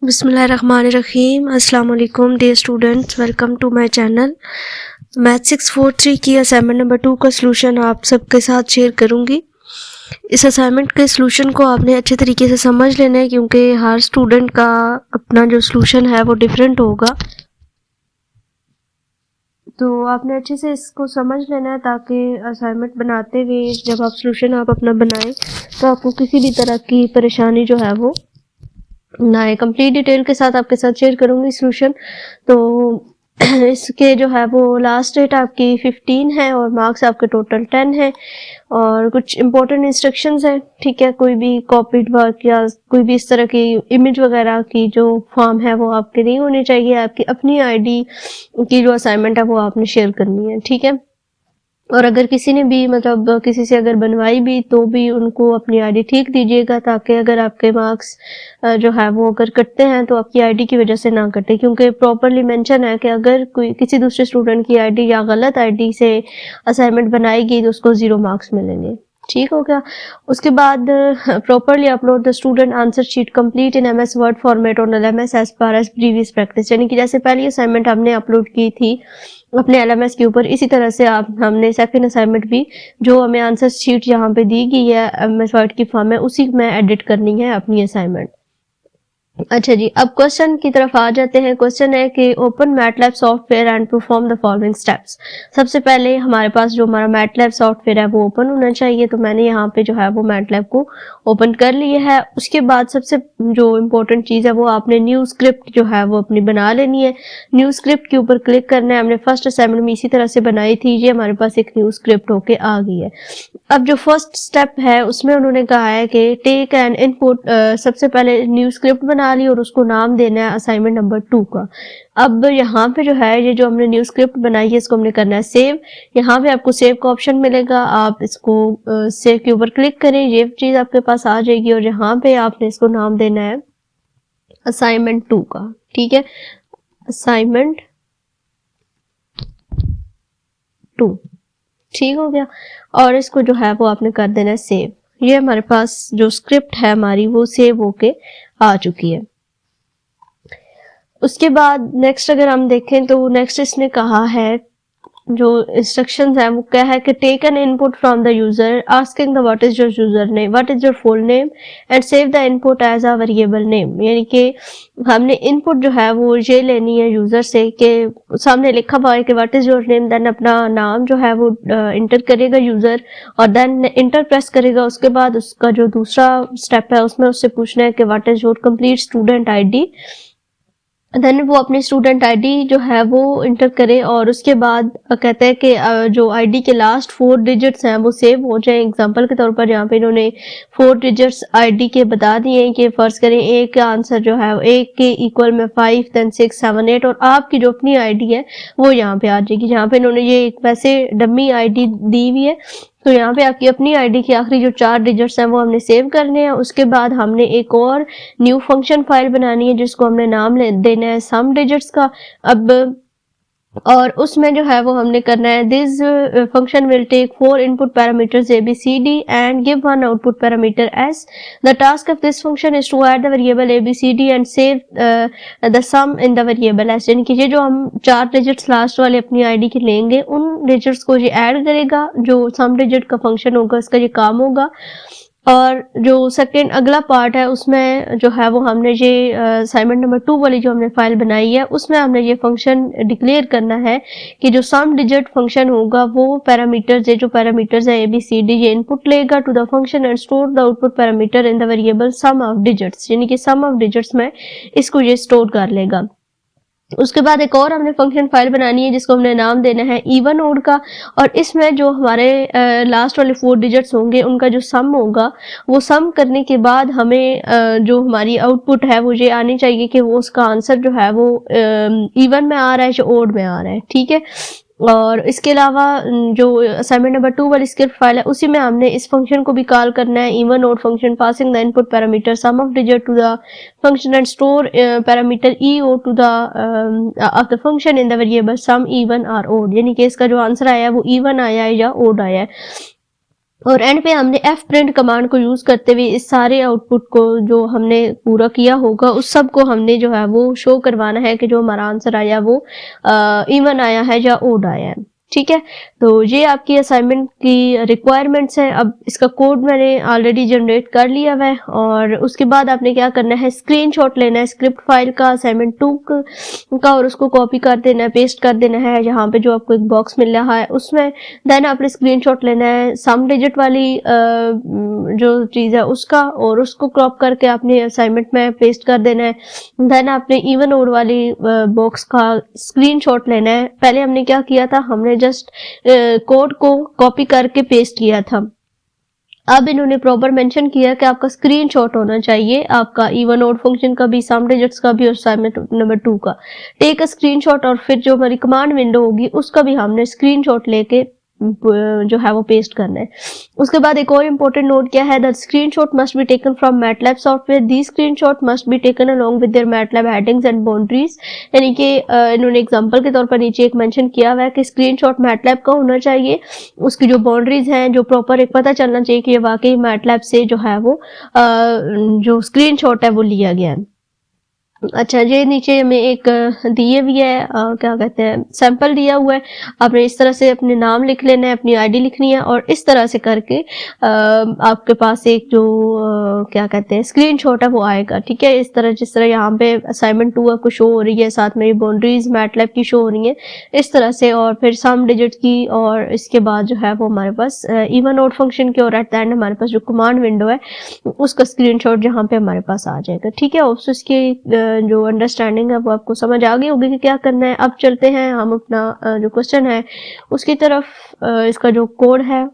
बिस्मिल्लाहिर्रहमानिर्रहीम। अस्सलाम वालेकुम dear students, welcome to my channel. Math 643 की असाइनमेंट नंबर 2 का सलूशन आप सबके साथ शेयर करूंगी। इस असाइनमेंट के सलूशन को आपने अच्छे तरीके से समझ लेना है क्योंकि हर स्टूडेंट का अपना जो सलूशन है वो डिफरेंट होगा, तो आपने अच्छे से इसको समझ लेना है ताकि असाइनमेंट बनाते हुए जब आप सलूशन आप अपना बनाएं तो आपको किसी भी तरह की परेशानी जो है वो ना है। कंप्लीट डिटेल के साथ आपके साथ शेयर करूंगी सॉल्यूशन। तो इसके जो है वो लास्ट डेट आपकी 15 है और मार्क्स आपके टोटल 10 है और कुछ इंपॉर्टेंट इंस्ट्रक्शंस हैं। ठीक है, कोई भी कॉपीड वर्क या कोई भी इस तरह की इमेज वगैरह की जो फॉर्म है वो आपके नहीं होनी चाहिए। आपकी अपनी आईडी की जो असाइनमेंट है वो आपने शेयर करनी है। ठीक है, और अगर किसी ने भी मतलब किसी से अगर बनवाई भी तो भी उनको अपनी आईडी ठीक दीजिएगा ताकि अगर आपके मार्क्स जो है वो अगर कटते हैं तो आपकी आईडी की वजह से ना कटे, क्योंकि प्रॉपरली मेंशन है कि अगर कोई किसी दूसरे स्टूडेंट की आईडी या गलत आईडी से असाइनमेंट बनाएगी तो उसको 0 मार्क्स मिलेंगे। ठीक हो गया। उसके बाद properly upload the student answer sheet complete in MS Word format on LMS as पर एज प्रीवियस प्रैक्टिस, यानी कि जैसे पहली असाइनमेंट हमने अपलोड की थी अपने एलएमएस के ऊपर, इसी तरह से आप हमने सेकंड असाइनमेंट भी जो हमें आंसर शीट यहाँ पे दी गई है एमएस वर्ड की फॉर्म में उसी में एडिट करनी है अपनी असाइनमेंट। अच्छा जी, अब क्वेश्चन की तरफ आ जाते हैं। क्वेश्चन है कि open MATLAB software and perform the following steps. सबसे पहले हमारे पास जो हमारा मैटलैब सॉफ्टवेयर है वो ओपन होना चाहिए, तो मैंने यहाँ पे जो है वो मैटलैब को ओपन कर लिया है। उसके बाद सबसे जो इम्पोर्टेंट चीज़ है वो आपने न्यू स्क्रिप्ट जो है वो अपनी बना लेनी है। न्यू स्क्रिप्ट के ऊपर क्लिक करना है। हमने फर्स्ट असाइनमेंट में इसी तरह से बनाई थी, ये हमारे पास एक न्यू स्क्रिप्ट होके आ गई है। अब जो फर्स्ट स्टेप है उसमें उन्होंने कहा है कि टेक एन इनपुट, सबसे पहले न्यू स्क्रिप्ट बना ली और उसको नाम देना है असाइनमेंट नंबर 2 का। अब यहाँ पे जो है ये जो हमने न्यू स्क्रिप्ट बनाई है इसको हमने करना है सेव। यहाँ पे आपको सेव का ऑप्शन मिलेगा, आप इसको सेव के ऊपर क्लिक करें, ये चीज़ आपके पास आ जाएगी और यहाँ पे आपने इसको नाम देना है असाइनमेंट 2 का। ठीक है, असाइनमेंट 2, ठीक हो गया। और इसको जो है वो आपने कर देना है सेव। ये हमारे पास जो स्क्रिप्ट है हमारी वो सेव होके आ चुकी है। उसके बाद नेक्स्ट अगर हम देखें तो नेक्स्ट इसने कहा है जो इंस्ट्रक्शंस है वो क्या है कि take an input from the user asking the what is your user name, what is your full name and save the input as a variable name. यानी कि हमने इनपुट जो है वो ये लेनी है यूजर से कि सामने लिखा हुआ है कि what is your name, then अपना नाम जो है वो इंटर करेगा यूजर और देन इंटर प्रेस करेगा। उसके बाद उसका जो दूसरा स्टेप है उसमें उससे पूछना है कि what is your complete student ID, then वो अपनी स्टूडेंट आईडी जो है वो इंटर करे और उसके बाद कहते हैं कि जो आईडी के लास्ट 4 डिजिट्स हैं वो सेव हो जाए। एग्जांपल के तौर पर यहाँ पे इन्होंने 4 डिजिट्स आईडी के बता दिए हैं कि फर्ज करें ए का आंसर जो है एक के इक्वल में 5 देन 6 7 8 और आपकी जो अपनी आईडी है वो यहाँ पे आ जाएगी। जहाँ पे इन्होंने ये एक वैसे डमी आईडी दी हुई है, तो यहाँ पे आपकी अपनी आईडी की आखिरी जो 4 डिजिट्स हैं वो हमने सेव करने हैं। उसके बाद हमने एक और न्यू फंक्शन फाइल बनानी है जिसको हमने नाम देना है सम डिजिट्स का। अब और उसमें जो है वो हमने करना है this function will take 4 input parameters A B C D and give 1 output parameter S. The task of this function is to add the variable A B C D and save the sum in the variable S. यानी कि ये जो हम 4 digits last वाले अपनी ID के लेंगे उन डिजिट्स को ये ऐड करेगा, जो सम डिजिट का फंक्शन होगा इसका ये काम होगा। और जो सेकेंड अगला पार्ट है उसमें जो है वो हमने ये असाइनमेंट नंबर 2 वाली जो हमने फाइल बनाई है उसमें हमने ये फंक्शन डिक्लेयर करना है कि जो सम डिजिट फंक्शन होगा वो पैरामीटर्स है, जो पैरामीटर्स है ए बी सी डी, ये इनपुट लेगा to the function and store the output parameter in the variable sum of digits. यानी कि सम ऑफ डिजिट्स में इसको ये स्टोर कर लेगा। उसके बाद एक और हमने फंक्शन फाइल बनानी है जिसको हमने नाम देना है इवन ओड का, और इसमें जो हमारे लास्ट वाले 4 डिजिट्स होंगे उनका जो सम होगा वो सम करने के बाद हमें जो हमारी आउटपुट है वो ये आनी चाहिए कि वो उसका आंसर जो है वो इवन में आ रहा है या ओड में आ रहा है। ठीक है, और इसके अलावा जो असाइनमेंट नंबर 2 वाली स्क्रिप्ट फाइल है उसी में हमने इस फंक्शन को भी कॉल करना है even odd function passing the input parameter sum of digit to the function and store parameter E O to the of the function in the variable sum even और ओड। यानी कि इसका जो answer आया है वो इवन आया है या ओड आया है। और एंड पे हमने एफ प्रिंट कमांड को यूज करते हुए इस सारे आउटपुट को जो हमने पूरा किया होगा उस सब को हमने जो है वो शो करवाना है कि जो हमारा आंसर आया वो इवन आया है या ओड आया है। ठीक है, तो ये आपकी असाइनमेंट की रिक्वायरमेंट्स हैं। अब इसका कोड मैंने ऑलरेडी जनरेट कर लिया हुआ है और उसके बाद आपने क्या करना है, स्क्रीनशॉट लेना है स्क्रिप्ट फाइल का असाइनमेंट 2 का और उसको कॉपी कर देना है, पेस्ट कर देना है यहाँ पे जो आपको एक बॉक्स मिल रहा है उसमें। देन आपने स्क्रीनशॉट लेना है सम डिजिट वाली जो चीज़ है उसका और उसको क्रॉप करके आपने असाइनमेंट में पेस्ट कर देना है। देन आपने इवन ओड वाली बॉक्स का स्क्रीनशॉट लेना है। पहले हमने क्या किया था, हमने जस्ट कोड को कॉपी करके पेस्ट किया था। अब इन्होंने प्रॉपर मेंशन किया कि आपका स्क्रीनशॉट होना चाहिए, आपका इवन ओड फंक्शन का भी, सम डिजिट्स का भी और असाइनमेंट नंबर 2 का। टेक अ स्क्रीनशॉट और फिर जो हमारी कमांड विंडो होगी उसका भी हमने स्क्रीनशॉट लेके जो है वो पेस्ट करना है। उसके बाद एक और इम्पोर्टेंट नोट क्या है, that screenshot must be taken from MATLAB software, the screenshot must be taken along with their MATLAB headings and boundaries. यानी कि इन्होंने एग्जांपल के तौर पर नीचे एक मेंशन किया हुआ है कि स्क्रीनशॉट मैटलैब का होना चाहिए, उसकी जो बाउंड्रीज हैं जो प्रॉपर एक पता चलना चाहिए कि ये वाकई मैटलैब से जो है वो जो स्क्रीनशॉट है वो लिया गया है। अच्छा, ये नीचे हमें एक दिए भी है क्या कहते हैं, सैंपल दिया हुआ है। आपने इस तरह से अपने नाम लिख लेना है, अपनी आईडी लिखनी है और इस तरह से करके आपके पास एक जो क्या कहते हैं स्क्रीनशॉट है वो आएगा। ठीक है, इस तरह जिस तरह यहाँ पे असाइनमेंट 2 आपको शो हो रही है, साथ में बाउंड्रीज मैटलैब की शो हो रही है इस तरह से, और फिर सम डिजिट की, और इसके बाद जो है वो हमारे पास इवन ओड फंक्शन की, और एट द एंड हमारे पास जो कमांड विंडो है उसका स्क्रीनशॉट जहाँ पे हमारे पास आ जाएगा। ठीक है, उसकी जो अंडरस्टैंडिंग है वो आपको समझ आ गई होगी कि क्या करना है। अब चलते हैं हम अपना जो क्वेश्चन है उसकी तरफ। इसका जो कोड है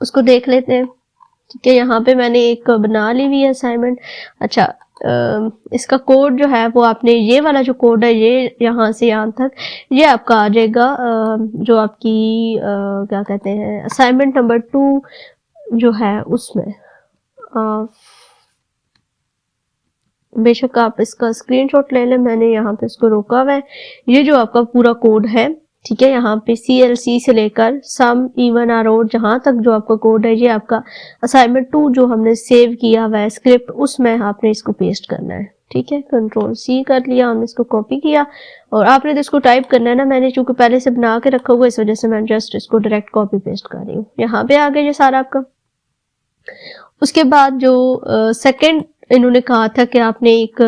उसको देख लेते हैं। ठीक है, यहाँ पे मैंने एक बना ली हुई है असाइनमेंट। अच्छा, इसका कोड जो है वो आपने ये वाला जो कोड है ये यहाँ से यहाँ तक ये आपका आ जाएगा जो आपकी क्या कहते हैं असाइनमेंट नंबर 2 जो है उसमें। बेशक आप इसका स्क्रीनशॉट ले लें, मैंने यहाँ पे इसको रोका हुआ है। ये जो आपका पूरा कोड है, ठीक है, यहाँ पे CLC से लेकर सम इवन आर ओड जहाँ तक जो आपका कोड है ये आपका असाइनमेंट 2 जो हमने सेव किया हुआ है स्क्रिप्ट उसमें आपने इसको पेस्ट करना है। ठीक है, Ctrl+C कर लिया, हमने इसको कॉपी किया और आपने तो इसको टाइप करना है ना। मैंने चूंकि पहले से बना के रखा हुआ इस वजह से मैं जस्ट इसको डायरेक्ट कॉपी पेस्ट कर रही हूँ। यहाँ पे आ गया ये सारा आपका। उसके बाद जो सेकंड इन्होंने कहा था कि आपने एक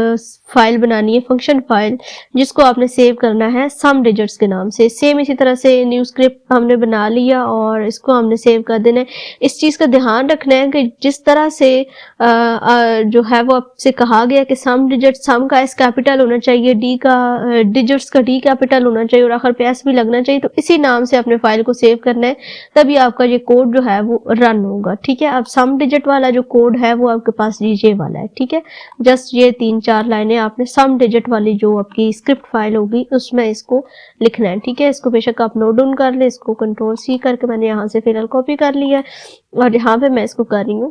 फाइल बनानी है, फंक्शन फाइल, जिसको आपने सेव करना है सम डिजिट्स के नाम से। सेम इसी तरह से न्यू स्क्रिप्ट हमने बना लिया और इसको हमने सेव कर देना है। इस चीज़ का ध्यान रखना है कि जिस तरह से जो है वो आपसे कहा गया कि सम डिजिट, सम का एस कैपिटल होना चाहिए, डी का डिजिट्स का डी कैपिटल होना चाहिए और आखिर पे एस भी लगना चाहिए, तो इसी नाम से अपने फाइल को सेव करना है, तभी आपका ये कोड जो है वो रन होगा। ठीक है, अब सम डिजिट वाला जो कोड है वो आपके पास ये वाला है। ठीक है, जस्ट ये 3-4 लाइनें आपने सम डिजिट वाली जो आपकी स्क्रिप्ट फाइल होगी उसमें इसको लिखना है। ठीक है, इसको बेशक आप नोट डाउन कर ले, इसको Ctrl+C करके मैंने यहाँ से फिलहाल कॉपी कर लिया है और यहाँ पे मैं इसको कर रही हूँ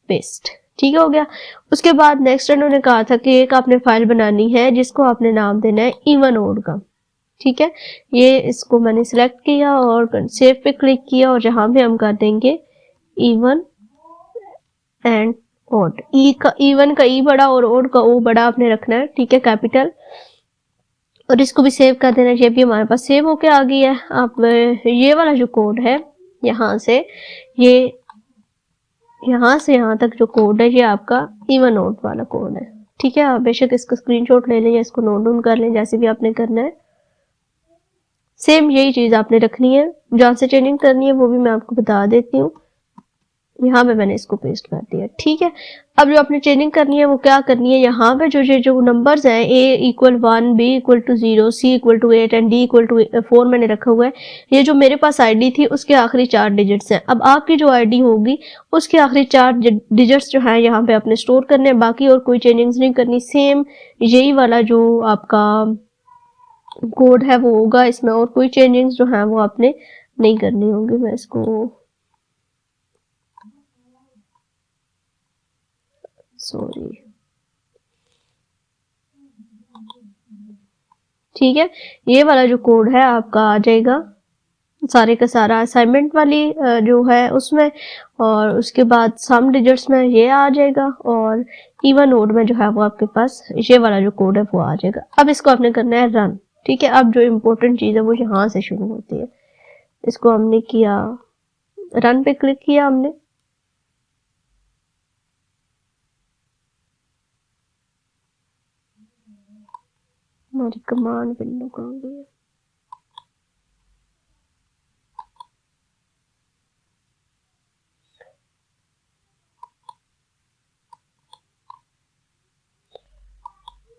पेस्ट। ठीक हो गया। उसके बाद नेक्स्ट इन्होंने कहा था कि एक आपने फाइल बनानी है जिसको आपने नाम देना है इवन ओड का। ठीक है, ये इसको मैंने सिलेक्ट किया और सेव पे क्लिक किया और जहां पे हम कर देंगे इवन एंड ओड। ई का इवन का ई बड़ा और ओड का ओ बड़ा आपने रखना है। ठीक है, कैपिटल, और इसको भी सेव कर देना। ये भी हमारे पास सेव होके आ गई है। आप ये वाला जो कोड है यहाँ से ये यहाँ से यहाँ तक जो कोड है ये आपका इवन ओड वाला कोड है। ठीक है, आप बेशक इसका स्क्रीनशॉट ले लें या इसको नोट डाउन कर लें, जैसे भी आपने करना है। सेम यही चीज आपने रखनी है, जहां से चेंजिंग करनी है वो भी मैं आपको बता देती हूँ। यहाँ पे मैंने इसको पेस्ट कर दिया। ठीक है, अब जो आपने चेंजिंग करनी है वो क्या करनी है, यहाँ पे जो नंबर्स हैं A = 1, B = 0, C = 8 and D = 4 मैंने रखा हुआ है। ये जो मेरे पास आईडी थी उसके आखिरी 4 डिजिट्स हैं। अब आपकी जो आईडी होगी उसके आखिरी 4 डिजिट्स जो है यहाँ पे आपने स्टोर करने हैं, बाकी और कोई चेंजिंग नहीं करनी। सेम यही वाला जो आपका कोड है वो होगा, इसमें और कोई चेंजिंग्स जो है वो आपने नहीं करनी होगी। मैं इसको सॉरी, ठीक है, ये वाला जो कोड है आपका आ जाएगा सारे का सारा असाइनमेंट वाली जो है उसमें, और उसके बाद सम डिजिट्स में ये आ जाएगा, और इवन ओड में जो है वो आपके पास ये वाला जो कोड है वो आ जाएगा। अब इसको आपने करना है रन। ठीक है, अब जो इम्पोर्टेंट चीज़ है वो यहाँ से शुरू होती है। इसको हमने किया, रन पे क्लिक किया हमने, हमारी कमांड विंडो कहाँ गई है?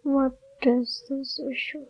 What is this issue?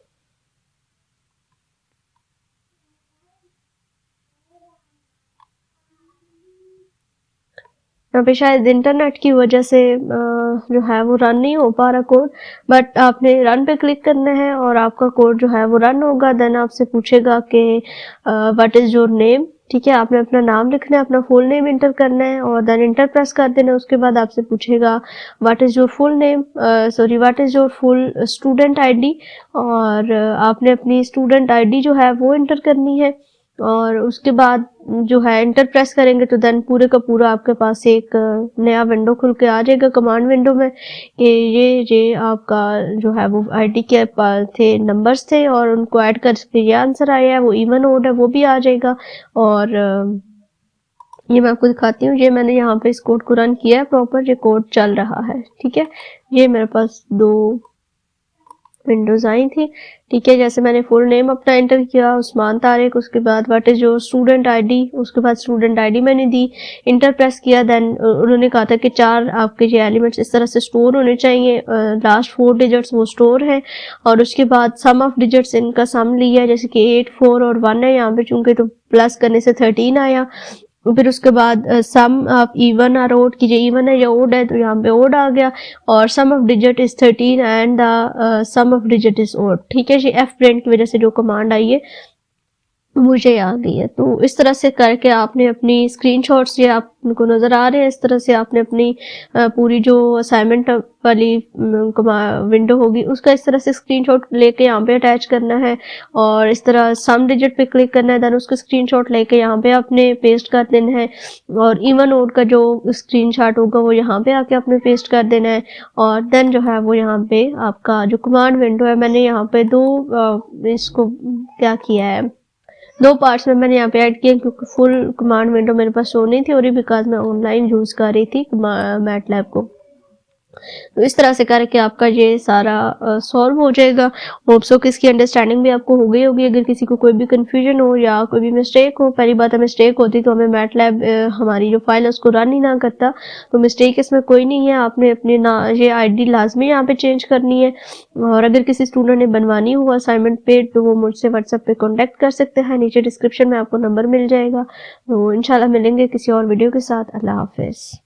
यहाँ पे शायद इंटरनेट की वजह से जो है वो रन नहीं हो पा रहा कोड, बट आपने रन पे क्लिक करना है और आपका कोड जो है वो रन होगा। देन आपसे पूछेगा कि व्हाट इज़ योर नेम। ठीक है, आपने अपना नाम लिखना है, अपना फुल नेम इंटर करना है और देन इंटर प्रेस कर देना है। उसके बाद आपसे पूछेगा what is your full name, sorry what is your full student ID, और आपने अपनी स्टूडेंट आईडी जो है वो इंटर करनी है। और उसके बाद जो है इंटर प्रेस करेंगे तो देन पूरे का पूरा आपके पास एक नया विंडो खुल के आ जाएगा कमांड विंडो में कि ये आपका जो है वो आईडी के पास थे, नंबर्स थे, और उनको ऐड करके ये आंसर आया है, वो इवन ओड है, वो भी आ जाएगा। और ये मैं आपको दिखाती हूँ, ये मैंने यहाँ पे इस कोड को रन किया है प्रॉपर, ये कोड चल रहा है। ठीक है, ये मेरे पास 2 विंडोज आई थी। ठीक है, जैसे मैंने फुल नेम अपना एंटर किया उस्मान तारिक, उसके बाद what is your student ID, उसके बाद स्टूडेंट आईडी मैंने दी, इंटर प्रेस किया। देन उन्होंने कहा था कि 4 आपके ये एलिमेंट्स इस तरह से स्टोर होने चाहिए, लास्ट 4 डिजिट्स वो स्टोर है। और उसके बाद सम ऑफ डिजिट्स, इनका सम लिया है, जैसे कि 8, 4 और 1 है यहाँ पे, चूंकि तो प्लस करने से 13 आया। फिर उसके बाद सम ऑफ इवन और ओड की, जो इवन है या ओड है तो यहाँ पे ओड आ गया, और sum of digit is 13 and the sum of digit is odd. ठीक है, ये एफ प्रिंट की वजह से जो कमांड आई है मुझे आ गई है। तो इस तरह से करके आपने अपनी स्क्रीनशॉट्स, ये आपको नज़र आ रहे हैं, इस तरह से आपने अपनी पूरी जो असाइनमेंट वाली विंडो होगी उसका इस तरह से स्क्रीनशॉट लेके यहाँ पे अटैच करना है, और इस तरह सम डिजिट पे क्लिक करना है, देन उसका स्क्रीनशॉट लेके यहाँ पे आपने पेस्ट कर देना है, और इवन ओड का जो स्क्रीनशॉट होगा वो यहाँ पे आके आपने पेस्ट कर देना है। और देन जो है वो यहाँ पे आपका जो कमांड विंडो है, मैंने यहाँ पे 2 इसको क्या किया है, 2 पार्ट्स में मैंने यहाँ पे ऐड किया, क्योंकि फुल कमांड विंडो मेरे पास शो नहीं थी और बिकॉज मैं ऑनलाइन यूज़ कर रही थी मैटलैब को। तो इस तरह से करके आपका ये सारा सॉल्व हो जाएगा। होप सो कि इसकी अंडरस्टैंडिंग भी आपको हो गई होगी। अगर किसी को कोई भी कन्फ्यूजन हो या कोई भी मिस्टेक हो, पहली बात है मिस्टेक होती तो हमें मैटलैब हमारी जो फाइल है उसको रन ही ना करता, तो मिस्टेक इसमें कोई नहीं है। आपने अपने ना ये आईडी लाजमी यहाँ पे चेंज करनी है, और अगर किसी स्टूडेंट ने बनवानी हो असाइनमेंट पे तो वो मुझसे व्हाट्सएप पे कॉन्टैक्ट कर सकते हैं, नीचे डिस्क्रिप्शन में आपको नंबर मिल जाएगा। तो इंशाल्लाह मिलेंगे किसी और वीडियो के साथ। अल्लाह हाफिज़।